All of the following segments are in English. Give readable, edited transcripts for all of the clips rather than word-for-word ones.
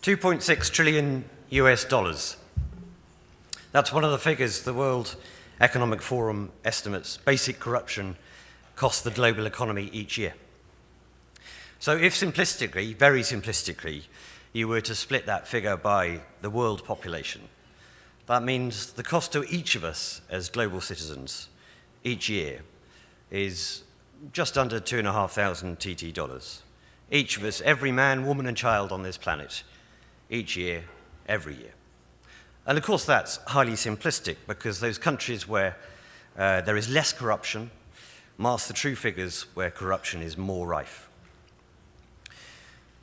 2.6 trillion US dollars. That's one of the figures the World Economic Forum estimates basic corruption costs the global economy each year. So if simplistically, very simplistically, you were to split that figure by the world population, that means the cost to each of us as global citizens each year is just under 2,500 TT dollars. Each of us, every man, woman, and child on this planet, each year, every year. And of course that's highly simplistic because those countries where there is less corruption mask the true figures where corruption is more rife.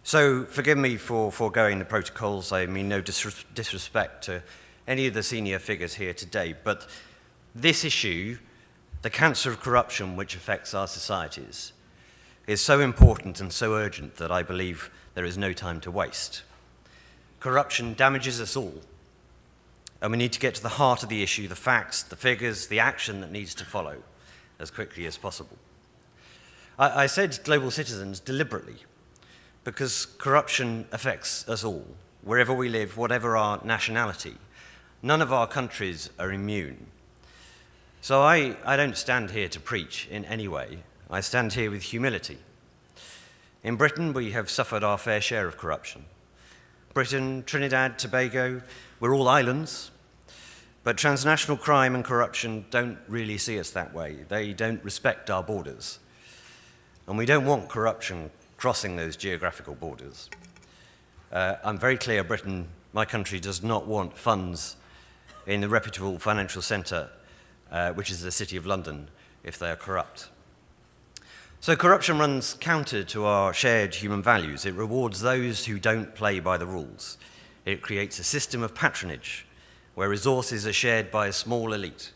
So forgive me for foregoing the protocols. I mean no disrespect to any of the senior figures here today, but this issue, the cancer of corruption which affects our societies, is so important and so urgent that I believe there is no time to waste. Corruption damages us all, and we need to get to the heart of the issue, the facts, the figures, the action that needs to follow as quickly as possible. I said global citizens deliberately because corruption affects us all, wherever we live, whatever our nationality. None of our countries are immune. So I don't stand here to preach in any way. I stand here with humility. In Britain, we have suffered our fair share of corruption. Britain, Trinidad, Tobago, we're all islands, but transnational crime and corruption don't really see us that way. They don't respect our borders. And we don't want corruption crossing those geographical borders. I'm very clear, Britain, my country, does not want funds in the reputable financial centre, which is the City of London, if they are corrupt. So corruption runs counter to our shared human values. It rewards those who don't play by the rules. It creates a system of patronage where resources are shared by a small elite,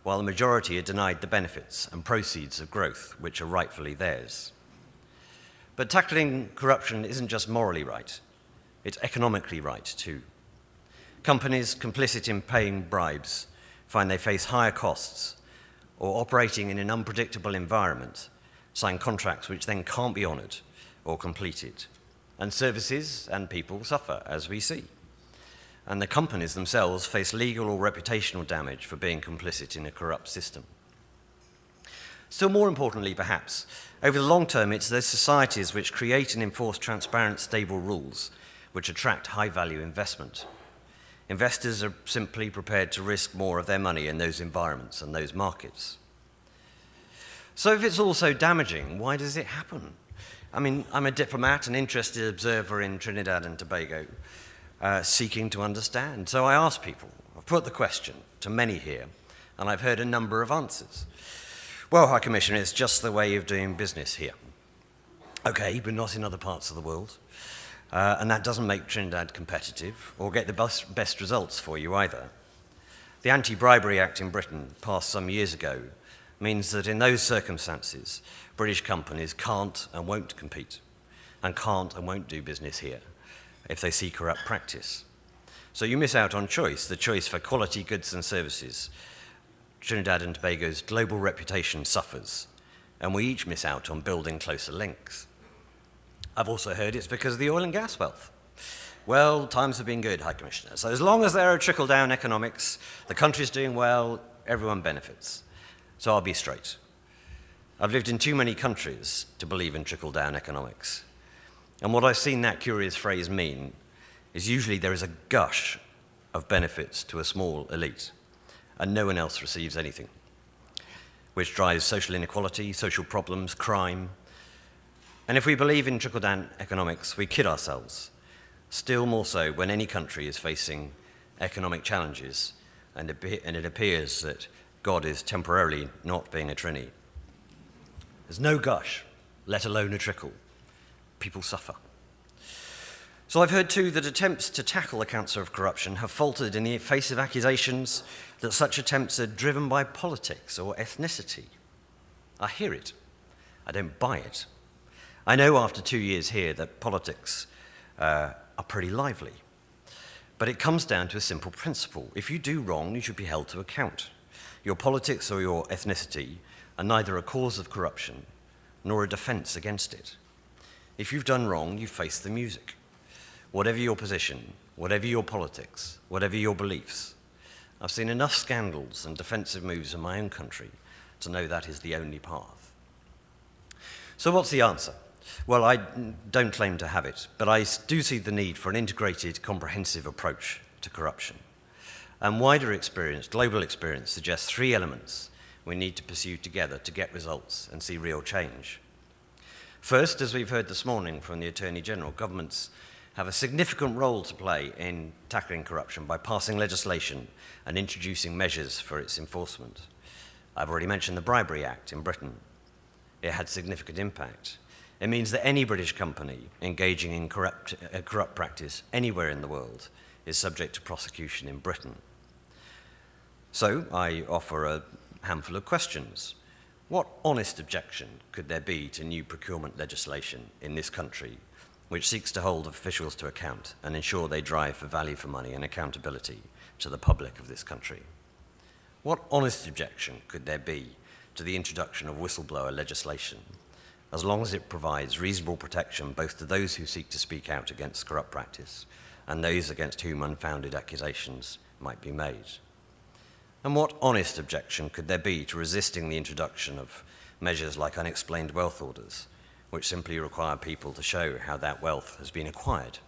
while the majority are denied the benefits and proceeds of growth, which are rightfully theirs. But tackling corruption isn't just morally right, it's economically right too. Companies complicit in paying bribes find they face higher costs, or operating in an unpredictable environment sign contracts which then can't be honoured or completed. And services and people suffer, as we see. And the companies themselves face legal or reputational damage for being complicit in a corrupt system. Still more importantly, perhaps, over the long term, it's those societies which create and enforce transparent, stable rules which attract high-value investment. Investors are simply prepared to risk more of their money in those environments and those markets. So if it's all so damaging, why does it happen? I mean, I'm a diplomat, an interested observer in Trinidad and Tobago, seeking to understand. So I ask people, I've put the question to many here, and I've heard a number of answers. Well, High Commissioner, it's just the way of doing business here. Okay, but not in other parts of the world. And that doesn't make Trinidad competitive or get the best results for you either. The Antibribery Act in Britain, passed some years ago, means that in those circumstances, British companies can't and won't compete, and can't and won't do business here if they see corrupt practice. So you miss out on choice, the choice for quality goods and services. Trinidad and Tobago's global reputation suffers, and we each miss out on building closer links. I've also heard it's because of the oil and gas wealth. Well, times have been good, High Commissioner. So as long as there are trickle-down economics, the country's doing well, everyone benefits. So I'll be straight. I've lived in too many countries to believe in trickle-down economics. And what I've seen that curious phrase mean is usually there is a gush of benefits to a small elite, and no one else receives anything, which drives social inequality, social problems, crime. And if we believe in trickle-down economics, we kid ourselves, still more so when any country is facing economic challenges and it appears that God is temporarily not being a Trini. There's no gush, let alone a trickle. People suffer. So I've heard too that attempts to tackle the cancer of corruption have faltered in the face of accusations that such attempts are driven by politics or ethnicity. I hear it. I don't buy it. I know after 2 years here that politics are pretty lively. But it comes down to a simple principle. If you do wrong, you should be held to account. Your politics or your ethnicity are neither a cause of corruption nor a defense against it. If you've done wrong, you face the music. whatever your position, whatever your politics, whatever your beliefs. I've seen enough scandals and defensive moves in my own country to know that is the only path. So what's the answer? Well, I don't claim to have it, but I do see the need for an integrated, comprehensive approach to corruption. And wider experience, global experience, suggests 3 elements we need to pursue together to get results and see real change. First, as we've heard this morning from the Attorney General, governments have a significant role to play in tackling corruption by passing legislation and introducing measures for its enforcement. I've already mentioned the Bribery Act in Britain. It had significant impact. It means that any British company engaging in corrupt practice anywhere in the world is subject to prosecution in Britain. So I offer a handful of questions. What honest objection could there be to new procurement legislation in this country which seeks to hold officials to account and ensure they drive for value for money and accountability to the public of this country? What honest objection could there be to the introduction of whistleblower legislation, as long as it provides reasonable protection both to those who seek to speak out against corrupt practice and those against whom unfounded accusations might be made? And what honest objection could there be to resisting the introduction of measures like unexplained wealth orders, which simply require people to show how that wealth has been acquired?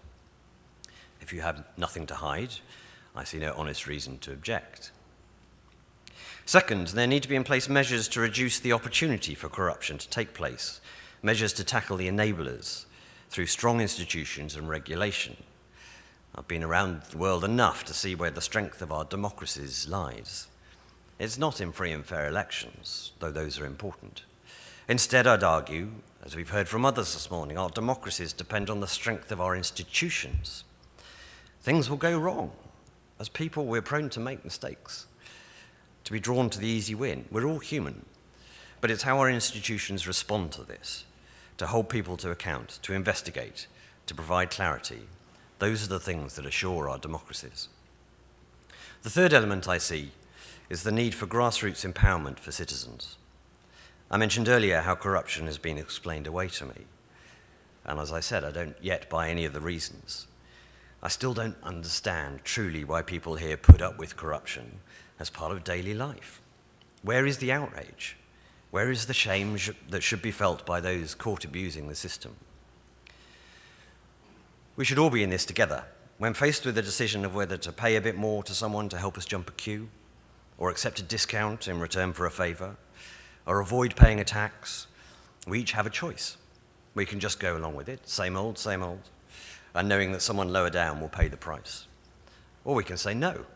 If you have nothing to hide, I see no honest reason to object. Second, there need to be in place measures to reduce the opportunity for corruption to take place, measures to tackle the enablers through strong institutions and regulation. I've been around the world enough to see where the strength of our democracies lies. It's not in free and fair elections, though those are important. Instead, I'd argue, as we've heard from others this morning, our democracies depend on the strength of our institutions. Things will go wrong. As people, we're prone to make mistakes, to be drawn to the easy win. We're all human. But it's how our institutions respond to this, to hold people to account, to investigate, to provide clarity. Those are the things that assure our democracies. The third element I see is the need for grassroots empowerment for citizens. I mentioned earlier how corruption has been explained away to me. And as I said, I don't yet buy any of the reasons. I still don't understand truly why people here put up with corruption as part of daily life. Where is the outrage? Where is the shame that should be felt by those caught abusing the system? We should all be in this together. When faced with the decision of whether to pay a bit more to someone to help us jump a queue, or accept a discount in return for a favor, or avoid paying a tax, we each have a choice. We can just go along with it, same old, and knowing that someone lower down will pay the price. Or we can say no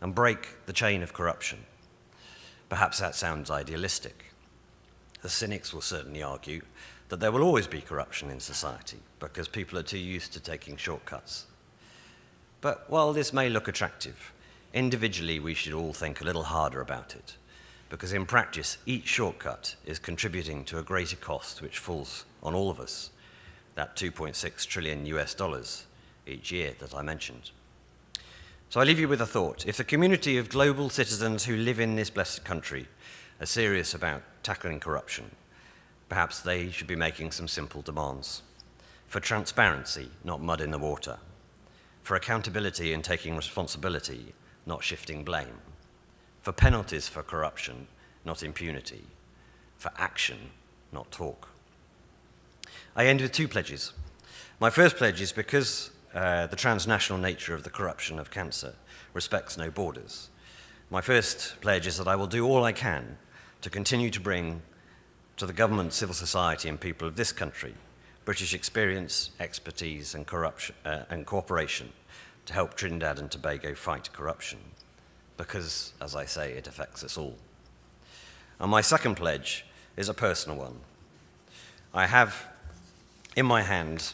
and break the chain of corruption. Perhaps that sounds idealistic. The cynics will certainly argue that there will always be corruption in society because people are too used to taking shortcuts. But while this may look attractive, individually we should all think a little harder about it, because in practice each shortcut is contributing to a greater cost which falls on all of us, that $2.6 trillion each year that I mentioned. So I leave you with a thought. If the community of global citizens who live in this blessed country are serious about tackling corruption, perhaps they should be making some simple demands. For transparency, not mud in the water. For accountability and taking responsibility, not shifting blame. For penalties for corruption, not impunity. For action, not talk. I end with 2 pledges. My first pledge is because the transnational nature of the corruption of cancer respects no borders. My first pledge is that I will do all I can to continue to bring to the government, civil society and people of this country British experience, expertise and cooperation to help Trinidad and Tobago fight corruption, because, as I say, it affects us all. And my second pledge is a personal one. I have in my hand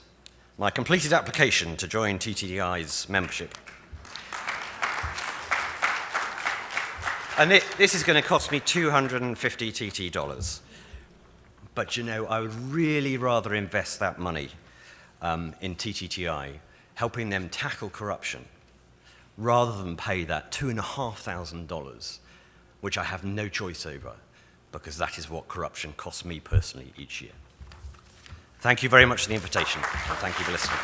my completed application to join TTTI's membership. And this is going to cost me $250 TT. But you know, I would really rather invest that money in TTTI, helping them tackle corruption, rather than pay that $2,500, which I have no choice over, because that is what corruption costs me personally each year. Thank you very much for the invitation, and thank you for listening.